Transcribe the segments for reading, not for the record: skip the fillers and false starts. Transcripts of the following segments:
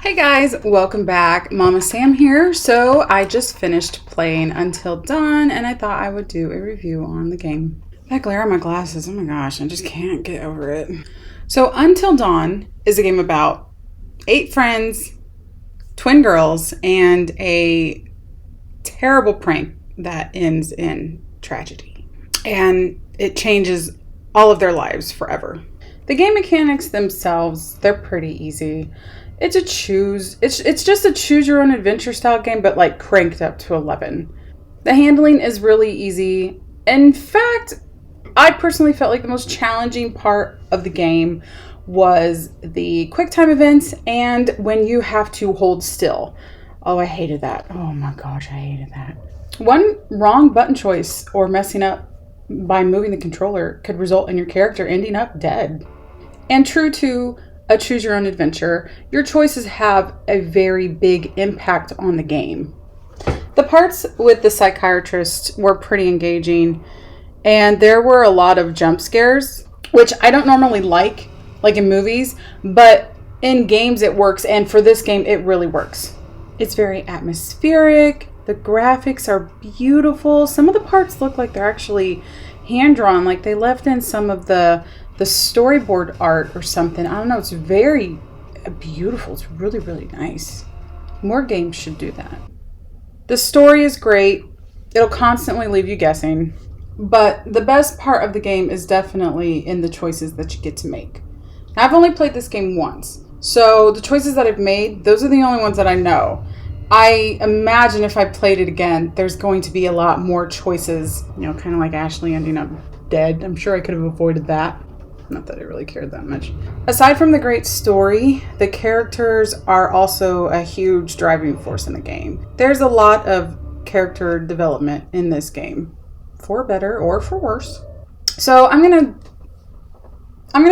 Hey guys, welcome back. Mama Sam here. So I just finished playing Until Dawn and I thought I would do a review on the game. That glare on my glasses, oh my gosh, I just can't get over it. So Until Dawn is a game about 8 friends, twin girls, and a terrible prank that ends in tragedy. And it changes all of their lives forever. The game mechanics themselves, they're pretty easy. It's just a choose your own adventure style game, but like cranked up to 11. The handling is really easy. In fact, I personally felt like the most challenging part of the game was the quick time events and when you have to hold still. Oh, I hated that. Oh my gosh, I hated that. One wrong button choice or messing up by moving the controller could result in your character ending up dead. And true to a choose your own adventure, your choices have a very big impact on the game. The parts with the psychiatrist were pretty engaging, and there were a lot of jump scares, which I don't normally like in movies, but in games it works, and for this game it really works. It's very atmospheric, the graphics are beautiful, some of the parts look like they're actually hand-drawn, like they left in some of the storyboard art or something. I don't know. It's very beautiful. It's really, really nice. More games should do that. The story is great. It'll constantly leave you guessing. But the best part of the game is definitely in the choices that you get to make. Now, I've only played this game once. So the choices that I've made, those are the only ones that I know. I imagine if I played it again, there's going to be a lot more choices. You know, kind of like Ashley ending up dead. I'm sure I could have avoided that. Not that I really cared that much. Aside from the great story, the characters are also a huge driving force in the game. There's a lot of character development in this game, for better or for worse. So I'm gonna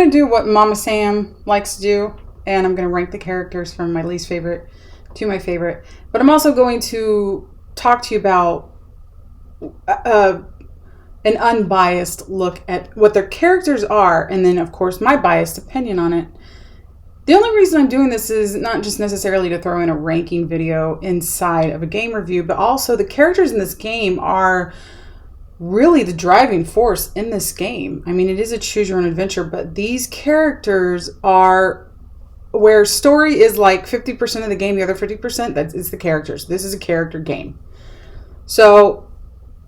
do what Mama Sam likes to do, and I'm gonna rank the characters from my least favorite to my favorite. But I'm also going to talk to you about an unbiased look at what their characters are, and then of course my biased opinion on it. The only reason I'm doing this is not just necessarily to throw in a ranking video inside of a game review, but also the characters in this game are really the driving force in this game. I mean, it is a choose your own adventure, but these characters are where story is like 50% of the game, the other 50%, that is the characters. This is a character game. So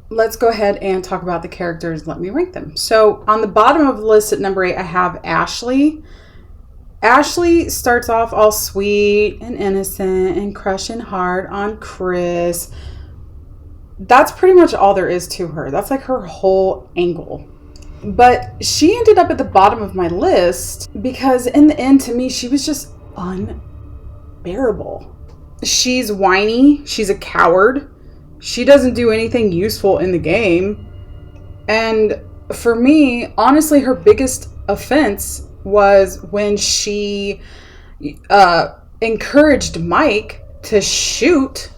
let's go ahead and talk about the characters. Let me rank them. So on the bottom of the list at number 8, I have Ashley. Ashley starts off all sweet and innocent and crushing hard on Chris. That's pretty much all there is to her. That's like her whole angle. But she ended up at the bottom of my list because in the end, to me, she was just unbearable. She's whiny. She's a coward. She doesn't do anything useful in the game. And for me, honestly, her biggest offense was when she encouraged Mike to shoot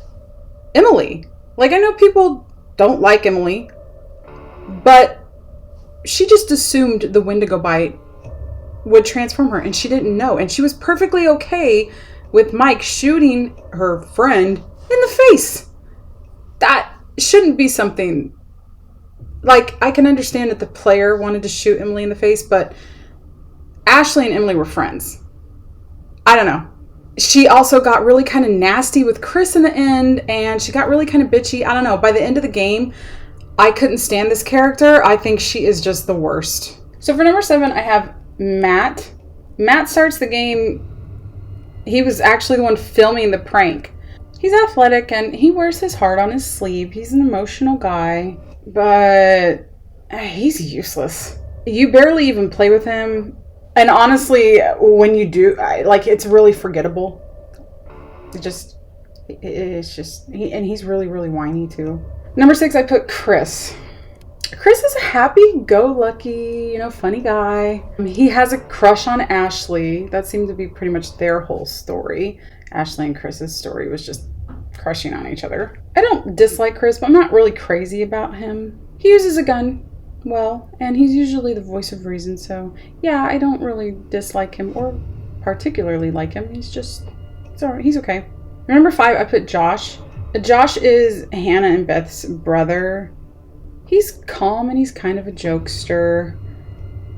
Emily. Like, I know people don't like Emily, but she just assumed the Wendigo bite would transform her, and she didn't know. And she was perfectly okay with Mike shooting her friend in the face. That shouldn't be something, like, I can understand that the player wanted to shoot Emily in the face, but Ashley and Emily were friends. I don't know. She also got really kind of nasty with Chris in the end, and she got really kind of bitchy. I don't know. By the end of the game, I couldn't stand this character. I think she is just the worst. So for number 7, I have Matt. Matt starts the game. He was actually the one filming the prank. He's athletic and he wears his heart on his sleeve. He's an emotional guy, but he's useless. You barely even play with him. And honestly, when you do, it's really forgettable. And he's really, really whiny too. Number 6, I put Chris. Chris is a happy-go-lucky, funny guy. He has a crush on Ashley. That seemed to be pretty much their whole story. Ashley and Chris's story was just crushing on each other. I don't dislike Chris, but I'm not really crazy about him. He uses a gun well, and he's usually the voice of reason, so yeah, I don't really dislike him or particularly like him. He's just It's all right. He's okay. Number 5, I put Josh. Josh is Hannah and Beth's brother. He's calm and he's kind of a jokester.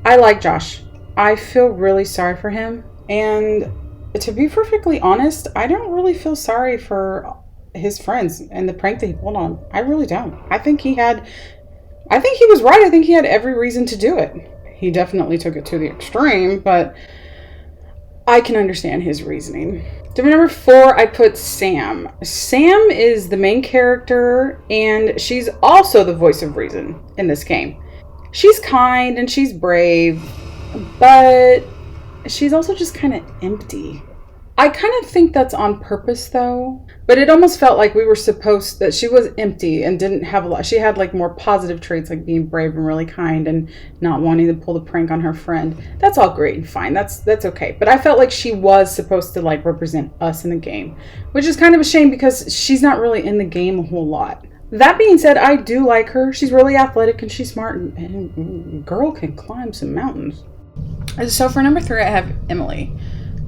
I like Josh. I feel really sorry for him. And to be perfectly honest, I don't really feel sorry for his friends and the prank that he pulled on. I really don't. I think he was right. I think he had every reason to do it. He definitely took it to the extreme, but I can understand his reasoning. So number 4, I put Sam. Sam is the main character, and she's also the voice of reason in this game. She's kind and she's brave, but she's also just kind of empty. I kind of think that's on purpose though, but it almost felt like we were supposed that she was empty and didn't have a lot. She had like more positive traits like being brave and really kind and not wanting to pull the prank on her friend. That's all great and fine. That's okay. But I felt like she was supposed to like represent us in the game, which is kind of a shame because she's not really in the game a whole lot. That being said, I do like her. She's really athletic and she's smart and girl can climb some mountains. So for number 3, I have Emily.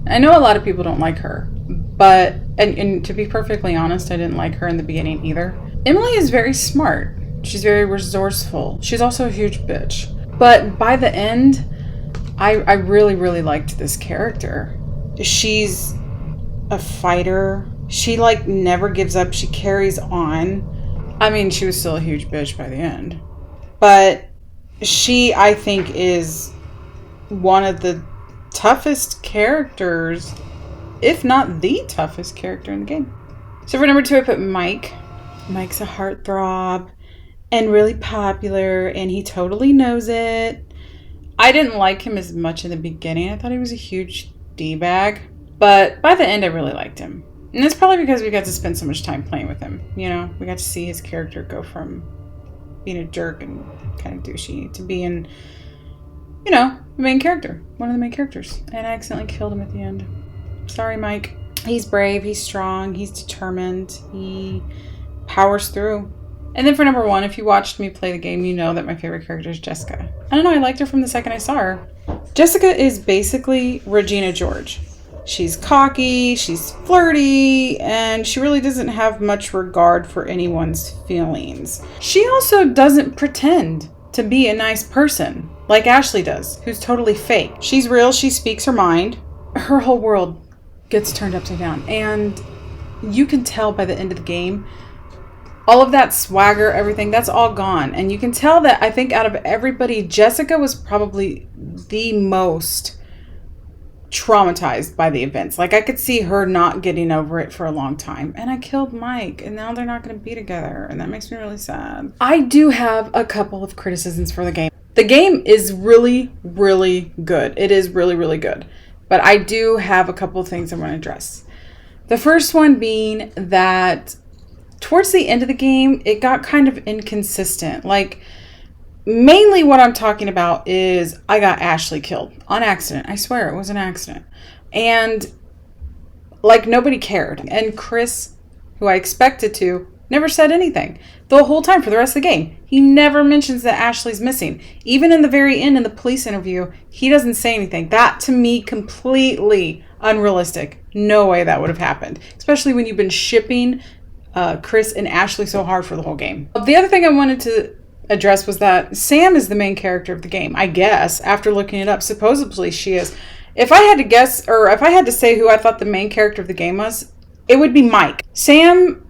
I know a lot of people don't like her, but, and to be perfectly honest, I didn't like her in the beginning either. Emily is very smart. She's very resourceful. She's also a huge bitch. But by the end, I really, really liked this character. She's a fighter. She like never gives up. She carries on. I mean, she was still a huge bitch by the end. But she, I think, is one of the toughest characters, if not the toughest character in the game. So for number 2, I put Mike. Mike's a heartthrob and really popular, and he totally knows it. I didn't like him as much in the beginning. I thought he was a huge D-bag, but by the end I really liked him. And it's probably because we got to spend so much time playing with him. You know, we got to see his character go from being a jerk and kind of douchey to being, you know, the main character, one of the main characters. And I accidentally killed him at the end. Sorry, Mike. He's brave, he's strong, he's determined, he powers through. And then for number 1, if you watched me play the game, you know that my favorite character is Jessica. I don't know, I liked her from the second I saw her. Jessica is basically Regina George. She's cocky, she's flirty, and she really doesn't have much regard for anyone's feelings. She also doesn't pretend to be a nice person like Ashley does, who's totally fake. She's real, she speaks her mind. Her whole world gets turned upside down, and you can tell by the end of the game, all of that swagger, everything, that's all gone. And you can tell that I think out of everybody, Jessica was probably the most traumatized by the events. Like I could see her not getting over it for a long time. And I killed Mike, and now they're not going to be together, and that makes me really sad. I do have a couple of criticisms for the game. The game is really, really good. It is really, really good. But I do have a couple of things I want to address. The first one being that towards the end of the game, it got kind of inconsistent. Like, mainly what I'm talking about is I got Ashley killed on accident. I swear it was an accident. And, like, nobody cared. And Chris, who I expected to, never said anything the whole time for the rest of the game. He never mentions that Ashley's missing. Even in the very end in the police interview, he doesn't say anything. That, to me, completely unrealistic. No way that would have happened. Especially when you've been shipping Chris and Ashley so hard for the whole game. The other thing I wanted to address was that Sam is the main character of the game. I guess, after looking it up, supposedly she is. If I had to guess, or if I had to say who I thought the main character of the game was, it would be Mike. Sam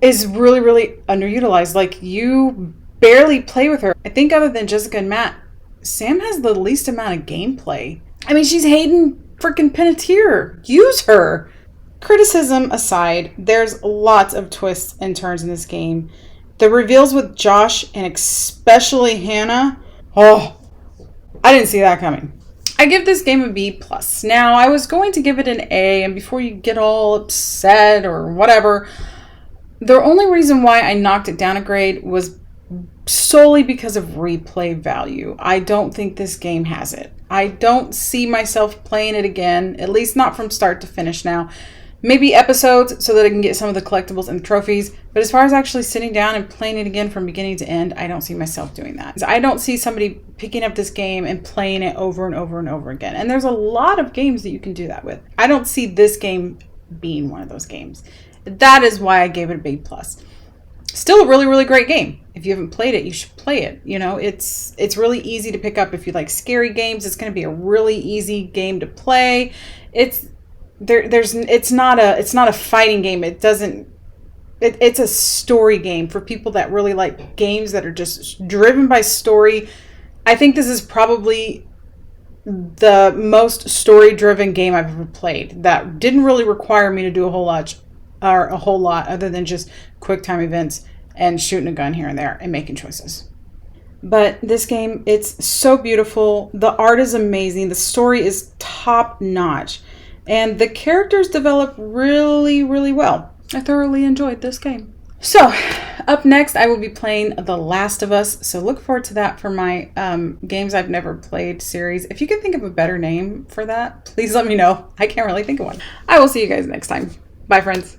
is really, really underutilized. Like, you barely play with her. I think other than Jessica and Matt, Sam has the least amount of gameplay. I mean, she's Hayden freaking Panettiere. Use her. Criticism aside, there's lots of twists and turns in this game. The reveals with Josh and especially Hannah, oh, I didn't see that coming. I give this game a B+. Now, I was going to give it an A, and before you get all upset or whatever, the only reason why I knocked it down a grade was solely because of replay value. I don't think this game has it. I don't see myself playing it again, at least not from start to finish now. Maybe episodes so that I can get some of the collectibles and trophies. But as far as actually sitting down and playing it again from beginning to end, I don't see myself doing that. I don't see somebody picking up this game and playing it over and over and over again. And there's a lot of games that you can do that with. I don't see this game being one of those games. That is why I gave it a B+. Still a really, really great game. If you haven't played it, you should play it. You know, it's really easy to pick up. If you like scary games, it's going to be a really easy game to play. It's not a fighting game. It's a story game for people that really like games that are just driven by story. I think this is probably the most story-driven game I've ever played that didn't really require me to do a whole lot other than just quick time events and shooting a gun here and there and making choices. But this game, it's so beautiful. The art is amazing. The story is top notch. And the characters develop really, really well. I thoroughly enjoyed this game. So, up next, I will be playing The Last of Us. So look forward to that for my Games I've Never Played series. If you can think of a better name for that, please let me know. I can't really think of one. I will see you guys next time. Bye, friends.